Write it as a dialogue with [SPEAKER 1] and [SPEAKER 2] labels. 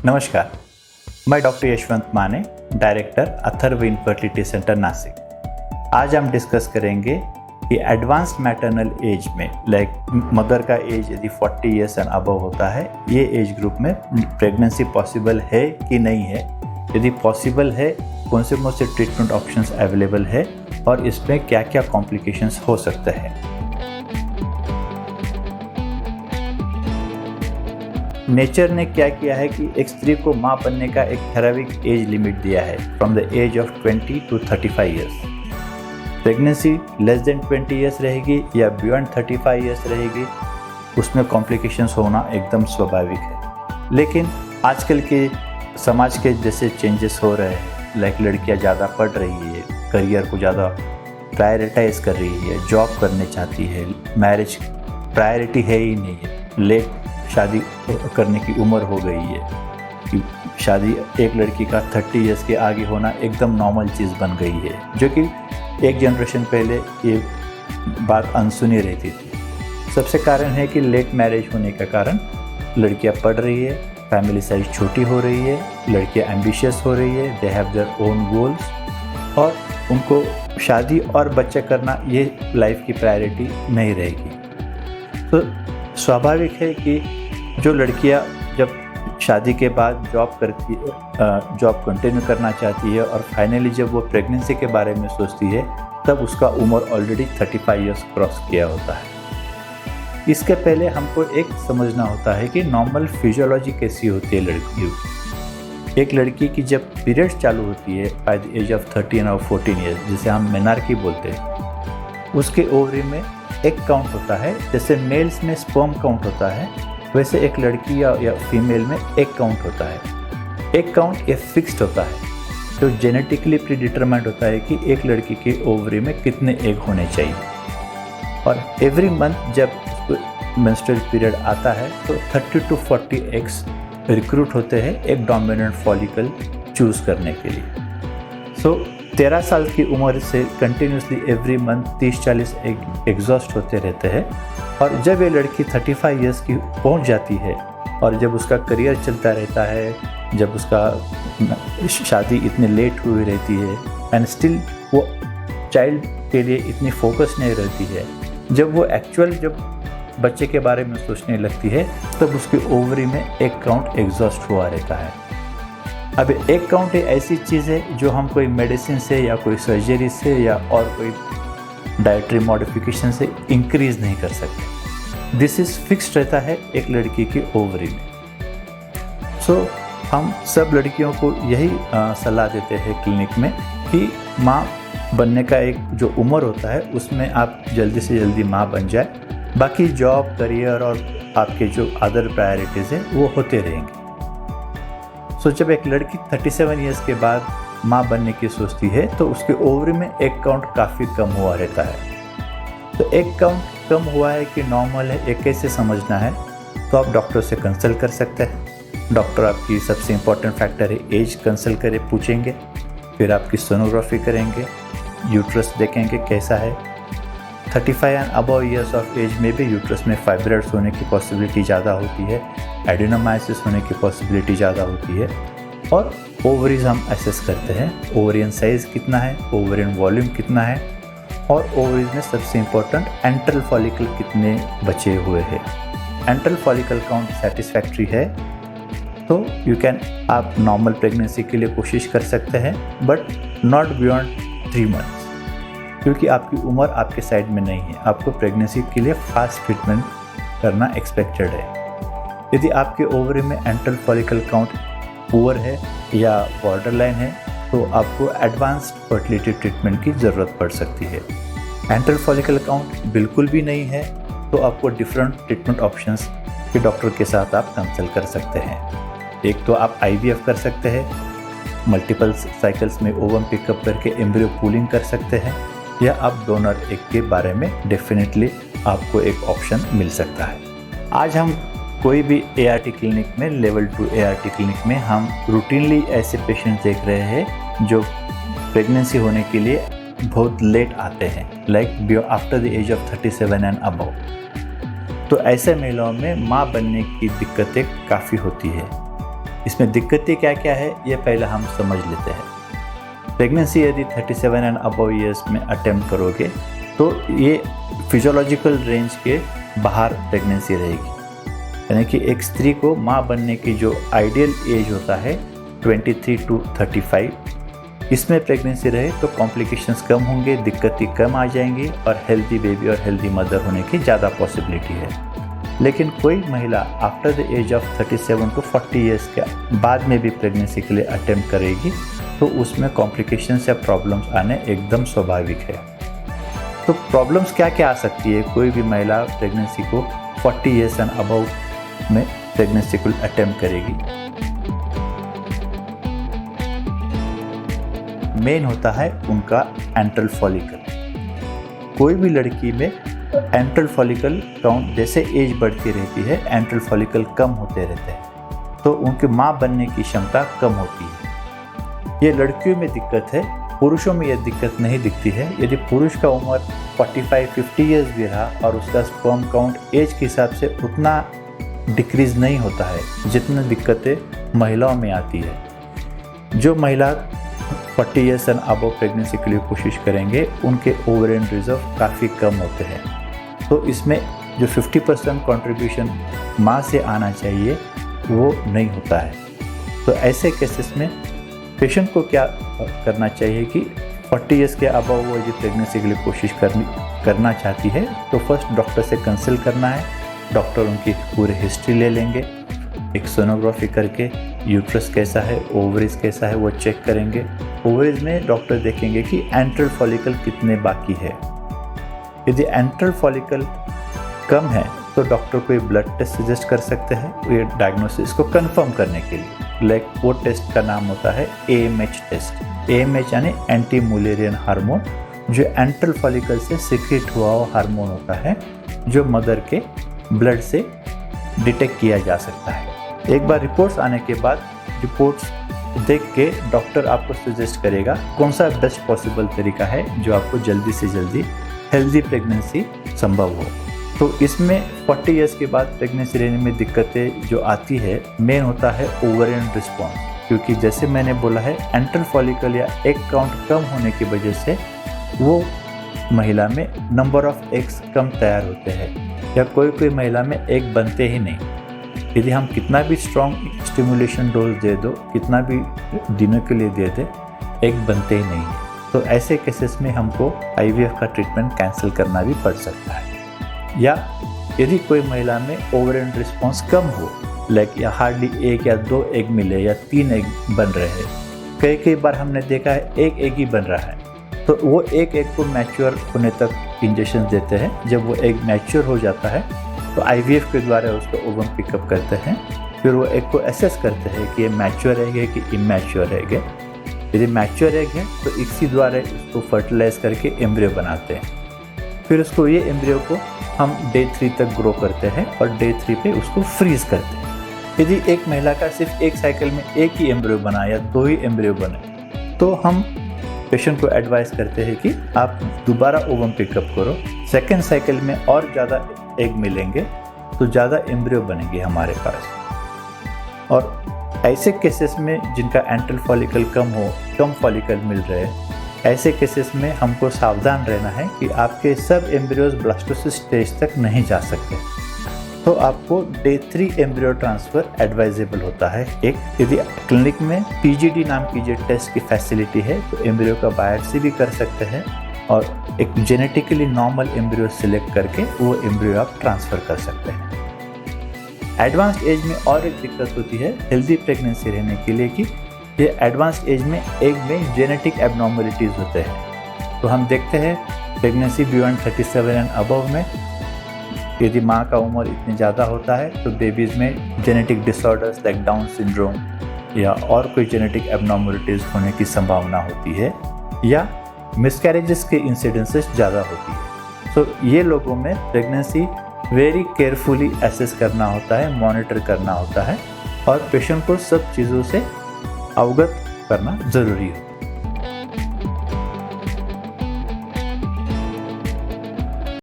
[SPEAKER 1] नमस्कार, मैं डॉक्टर यशवंत माने, director Atharva infertility centre Nashik. आज हम डिस्कस करेंगे कि एडवांस्ड मैटरनल एज में लाइक मदर का एज यदि 40 ईयर्स एंड अबव होता है, ये एज ग्रुप में प्रेगनेंसी पॉसिबल है कि नहीं है, यदि पॉसिबल है कौन से ट्रीटमेंट ऑप्शंस अवेलेबल है और इसमें क्या क्या कॉम्प्लिकेशंस हो सकते हैं। नेचर ने क्या किया है कि एक स्त्री को माँ बनने का एक थेराविक एज लिमिट दिया है, from the age of 20 to 35 years. Pregnancy less than 20 years रहेगी या बियॉन्ड 35 ईयर्स रहेगी, उसमें कॉम्प्लिकेशंस होना एकदम स्वाभाविक है। लेकिन आजकल के समाज के जैसे चेंजेस हो रहे हैं, लाइक लड़कियां ज़्यादा पढ़ रही है, करियर को ज़्यादा प्रायोरिटाइज कर रही है, जॉब करने चाहती है, मैरिज प्रायोरिटी है ही नहीं है, लेट शादी करने की उम्र हो गई है कि शादी एक लड़की का 30 ईयर्स के आगे होना एकदम नॉर्मल चीज़ बन गई है, जो कि एक जनरेशन पहले ये बात अनसुनी रहती थी। सबसे कारण है कि लेट मैरिज होने का कारण लड़कियां पढ़ रही है, फैमिली साइज छोटी हो रही है, लड़कियां एम्बिशियस हो रही है, they have their own goals और उनको शादी और बच्चे करना ये लाइफ की प्रायोरिटी नहीं रहेगी। तो स्वाभाविक है कि जो लड़कियां जब शादी के बाद जॉब कंटिन्यू करना चाहती है और फाइनली जब वो प्रेगनेंसी के बारे में सोचती है, तब उसका उम्र ऑलरेडी 35 ईयर्स क्रॉस किया होता है। इसके पहले हमको एक समझना होता है कि नॉर्मल फिजियोलॉजी कैसी होती है लड़कियों की। एक लड़की की जब पीरियड्स चालू होती है बाय द एज ऑफ 13 और 14 ईयर्स, जिसे हम मेनार्की बोलते हैं, उसके ओवरी में एक काउंट होता है। जैसे मेल्स में स्पर्म काउंट होता है, वैसे एक लड़की या फीमेल में एक काउंट होता है। एक काउंट ये फिक्स्ड होता है, जो जेनेटिकली प्रीडिटरमाइंड होता है कि एक लड़की के ओवरी में कितने एग होने चाहिए। और एवरी मंथ जब मेंस्ट्रुअल पीरियड आता है तो 30 to 40 एग्स रिक्रूट होते हैं एक डोमिनेंट फॉलिकल चूज करने के लिए। सो 13 साल की उम्र से continuously every month 30-40 egg exhaust होते रहते हैं। और जब ये लड़की 35 ईयर्स की पहुंच जाती है और जब उसका करियर चलता रहता है, जब उसका शादी इतनी लेट हुई रहती है एंड स्टिल वो चाइल्ड के लिए इतनी फोकस नहीं रहती है, जब वो जब बच्चे के बारे में सोचने लगती है, तब उसके ओवरी में एक काउंट एग्जॉस्ट हुआ रहता है। अब एक काउंट एक ऐसी चीज़ है जो हम कोई मेडिसिन से या कोई सर्जरी से या और कोई डाइटरी मॉडिफिकेशन से इंक्रीज़ नहीं कर सकते। दिस इज़ फिक्स्ड रहता है एक लड़की की ओवरी में। सो हम सब लड़कियों को यही सलाह देते हैं क्लिनिक में कि माँ बनने का एक जो उम्र होता है उसमें आप जल्दी से जल्दी माँ बन जाए, बाकी जॉब, करियर और आपके जो अदर प्रायोरिटीज़ हैं वो होते रहेंगे। सो जब एक लड़की 37 ईयर्स के बाद माँ बनने की सोचती है तो उसके ओवरी में एक काउंट काफ़ी कम हुआ रहता है। तो एक काउंट कम हुआ है कि नॉर्मल है, एक कैसे समझना है, तो आप डॉक्टर से कंसल्ट कर सकते हैं। डॉक्टर आपकी सबसे इम्पोर्टेंट फैक्टर है एज कंसल्ट करे पूछेंगे, फिर आपकी सोनोग्राफी करेंगे, यूट्रस देखेंगे कैसा है। 35 and above years of age में भी यूट्रस में फाइब्रॉइड्स होने की पॉसिबिलिटी ज़्यादा होती है, एडेनोमाइसिस होने की पॉसिबिलिटी ज़्यादा होती है। और ओवरीज हम एसेस करते हैं, ओवरियन साइज़ कितना है, ओवरियन वॉल्यूम कितना है, और ओवरीज में सबसे इम्पोर्टेंट एंट्रल फॉलिकल कितने बचे हुए हैं। एंट्रल फॉलिकल काउंट सेटिस्फैक्ट्री है तो आप नॉर्मल प्रेगनेंसी के लिए कोशिश कर सकते हैं, बट नॉट बियॉन्ड 3 मंथ्स, क्योंकि आपकी उम्र आपके साइड में नहीं है। आपको प्रेगनेंसी के लिए फास्ट ट्रीटमेंट करना एक्सपेक्टेड है। यदि आपके ओवरी में एंट्रल फॉलिकल काउंट पुअर है या बॉर्डरलाइन है तो आपको एडवांस्ड फर्टिलिटी ट्रीटमेंट की ज़रूरत पड़ सकती है। एंट्रल फॉलिकल काउंट बिल्कुल भी नहीं है तो आपको डिफरेंट ट्रीटमेंट ऑप्शंस के डॉक्टर के साथ आप कंसल्ट कर सकते हैं। एक तो आप IVF कर सकते हैं, मल्टीपल साइकिल्स में ओवम पिकअप करके एम्ब्रियो पूलिंग कर सकते हैं, या आप डोनर एग के बारे में डेफिनेटली आपको एक ऑप्शन मिल सकता है। आज हम कोई भी ART क्लिनिक में, लेवल 2 ART क्लिनिक में हम रूटीनली ऐसे पेशेंट देख रहे हैं जो प्रेगनेंसी होने के लिए बहुत लेट आते हैं, like after the age of 37 and above. तो ऐसे महिलाओं में माँ बनने की दिक्कतें काफ़ी होती है। इसमें दिक्कतें क्या क्या है ये पहले हम समझ लेते हैं। प्रेगनेंसी यदि 37 एंड अबव ईयर्स में अटेम्प्ट करोगे तो ये फिजियोलॉजिकल रेंज के बाहर प्रेगनेंसी रहेगी, यानी कि एक स्त्री को माँ बनने की जो आइडियल एज होता है 23 to 35, इसमें प्रेगनेंसी रहे तो कॉम्प्लिकेशंस कम होंगे, दिक्कतें कम आ जाएंगी और हेल्दी बेबी और हेल्दी मदर होने की ज़्यादा पॉसिबिलिटी है। लेकिन कोई महिला after the age of 37 to 40 years के बाद में भी प्रेगनेंसी के लिए अटेम्प्ट करेगी तो उसमें कॉम्प्लिकेशंस या प्रॉब्लम्स आने एकदम स्वाभाविक है। तो प्रॉब्लम्स क्या क्या आ सकती है कोई भी महिला प्रेगनेंसी को 40 ईयर्स एंड अबव में प्रेगनेंसी को अटेम्प्ट करेगी। मेन होता है उनका एंट्रल फॉलिकल। कोई भी लड़की में एंट्रल फॉलिकल काउंट जैसे एज बढ़ती रहती है एंट्रल फॉलिकल कम होते रहते हैं तो उनके माँ बनने की क्षमता कम होती है। ये लड़कियों में दिक्कत है, पुरुषों में यह दिक्कत नहीं दिखती है। यदि पुरुष का उम्र 45-50 ईयर्स भी रहा और उसका स्पर्म काउंट एज के हिसाब से उतना डिक्रीज नहीं होता है जितनी दिक्कतें महिलाओं में आती है। जो महिला 40 ईयर्स एंड अबव प्रेगनेंसी के लिए कोशिश करेंगे उनके ओवरियन रिजर्व काफ़ी कम होते हैं, तो इसमें जो 50% कंट्रीब्यूशन माँ से आना चाहिए वो नहीं होता है। तो ऐसे केसेस में पेशेंट को क्या करना चाहिए कि 40 ईयर्स के अबव वो यदि प्रेगनेंसी के लिए कोशिश करना चाहती है तो फर्स्ट डॉक्टर से कंसल्ट करना है। डॉक्टर उनकी पूरी हिस्ट्री ले लेंगे, एक सोनोग्राफी करके यूट्रस कैसा है, ओवरीज कैसा है वो चेक करेंगे। ओवरीज में डॉक्टर देखेंगे कि एंट्रल फॉलिकल कितने बाकी है। यदि एंट्रल फॉलिकल कम है तो डॉक्टर कोई ब्लड टेस्ट सजेस्ट कर सकते हैं ये डायग्नोसिस को कंफर्म करने के लिए। लाइक वो टेस्ट का नाम होता है AMH टेस्ट। AMH यानी एंटी मुलेरियन हार्मोन, जो एंट्रल फॉलिकल से सीक्रेट हुआ हुआ हार्मोन होता है जो मदर के ब्लड से डिटेक्ट किया जा सकता है। एक बार रिपोर्ट्स आने के बाद रिपोर्ट्स देख के डॉक्टर आपको सजेस्ट करेगा कौन सा बेस्ट पॉसिबल तरीका है जो आपको जल्दी से जल्दी हेल्दी प्रेगनेंसी संभव हो। तो इसमें 40 ईयर्स के बाद प्रेगनेंसी रहने में दिक्कतें जो आती है मेन होता है ओवरियन रिस्पॉन्स, क्योंकि जैसे मैंने बोला है एंट्रल फॉलिकल या एग काउंट कम होने की वजह से वो महिला में नंबर ऑफ एग्स कम तैयार होते हैं या कोई महिला में एग बनते ही नहीं। यदि हम कितना भी स्ट्रॉन्ग स्टिमुलेशन डोज दे दो, कितना भी दिनों के लिए दे दे, एग बनते ही नहीं है। तो ऐसे केसेस में हमको IVF का ट्रीटमेंट कैंसिल करना भी पड़ सकता है। या यदि कोई महिला में ओवरियन रिस्पॉन्स कम हो, लाइक या हार्डली 1 या 2 एग मिले या 3 एग बन रहे हैं, कई बार हमने देखा है 1 एग ही बन रहा है, तो वो 1 एग को मैच्योर होने तक इंजेक्शन देते हैं। जब वो एग मैच्योर हो जाता है तो IVF के द्वारा उसको ओवम पिकअप करते हैं, फिर वो एग को एसेस करते हैं कि ये मैच्योर एग है कि इमैच्योर एग है। यदि मैच्योर एग है तो इसी द्वारा उसको फर्टिलाइज करके एम्ब्रियो बनाते हैं। फिर उसको ये एम्ब्रियो को हम डे 3 तक ग्रो करते हैं और डे 3 पे उसको फ्रीज करते हैं। यदि एक महिला का सिर्फ एक साइकिल में एक ही एम्ब्रियो बना या 2 ही एम्ब्रियो बने तो हम पेशेंट को एडवाइस करते हैं कि आप दोबारा ओवम पिकअप करो, सेकेंड साइकिल में और ज़्यादा एग मिलेंगे तो ज़्यादा एम्ब्रियो बनेंगे हमारे पास। और ऐसे केसेस में जिनका एंट्रल फॉलिकल कम फॉलिकल मिल रहे हैं, ऐसे केसेस में हमको सावधान रहना है कि आपके सब एम्ब्रियोज ब्लास्टोसिस स्टेज तक नहीं जा सकते, तो आपको डे 3 एम्ब्रियो ट्रांसफ़र एडवाइजेबल होता है। एक यदि क्लिनिक में PGD नाम की जो टेस्ट की फैसिलिटी है तो एम्ब्रियो का बायोप्सी भी कर सकते हैं और एक जेनेटिकली नॉर्मल एम्ब्रियो सिलेक्ट करके वो एम्ब्रियो आप ट्रांसफ़र कर सकते हैं। एडवांस्ड एज में और एक दिक्कत होती है हेल्दी प्रेगनेंसी रहने के लिए कि ये एडवांस्ड एज में एग में जेनेटिक एबनॉर्मलिटीज़ होते हैं। तो हम देखते हैं प्रेगनेंसी बियॉन्ड 37 एंड अबव में यदि माँ का उम्र इतनी ज़्यादा होता है तो बेबीज़ में genetic disorders like down syndrome या और कोई जेनेटिक एबनॉर्मलिटीज़ होने की संभावना होती है या मिसकैरेजेस के इंसिडेंसेस ज़्यादा होती है। तो ये लोगों में प्रेगनेंसी वेरी केयरफुली एसेस करना होता है, मॉनिटर करना होता है और पेशेंट को सब चीज़ों से अवगत करना ज़रूरी है।